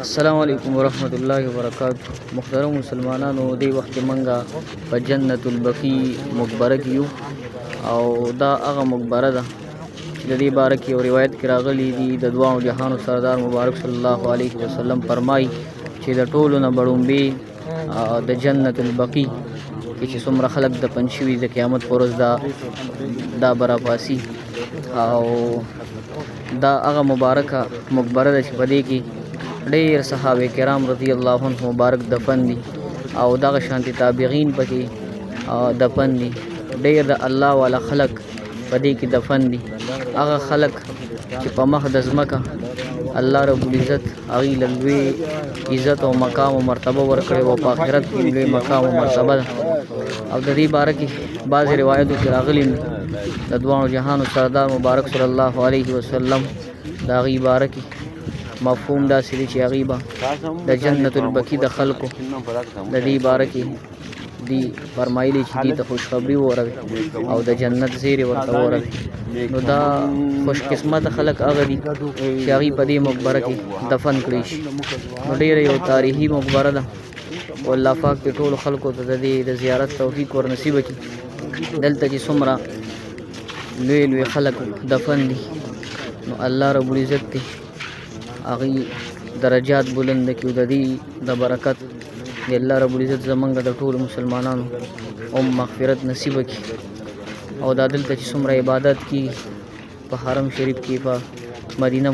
السلام علیکم ورحمت الله وبرکاتہ. محترم مسلمانانو، دی وخت منګه په جنت البقیع مقبره کې یو او دا هغه مقبره ده چې د دې باره کې یو روایت کې راغلی دي. د دواړو جهانو سردار مبارک صلی الله علیه وسلم فرمایي چې د ټولو نه بړومبې د جنت البقیع کې چې څومره خلک دفن شوي د قیامت په ورځ دا براباسي او دا هغه مبارکه مقبره ده چې په دې کې ډېر صحابه کرام رضی الله عنهم مبارک دفن دي او دغه شانتي تابعین پکې دفن دي. ډېر د الله والا خلق په دې کې دفن دي. هغه خلق چې په مخ د ځمکه الله رب العزت هغوی له لوی عزت او مقام او مرتبه ورکړی او په آخرت کې لوی مقام او مرتبه ده. او د دې باره کې بعضې روایتو کې راغلي د دواړو جهانو سردار مبارک صلی الله علیه وسلم د هغې باره کې مفهوم داسې دی چې هغوی به د جنت البقیع د خلکو د دې باره کې دی فرمایلي چې دې ته خوشخبري ووروي او د جنت زیرې ورته ووروي. نو دا خوش قسمته خلک هغه دي چې هغوی په دې مقبره کې دفن کړی شي. نو ډېره یو تاریخي مقبره ده او الله پاک دې ټولو خلکو ته د دې د زیارت توفیق ورنصیبه کړي. دلته چې څومره لوی لوی خلک دفن دي نو الله رب العزت دی هغوی درجات بلند کړي. د دې د برکت د الله رب العزت زمونږ د ټولو مسلمانانو مغفرت نصیبه کړي. او دا دلته چې څومره عبادت کېږي په حرم شریف کې په مدینه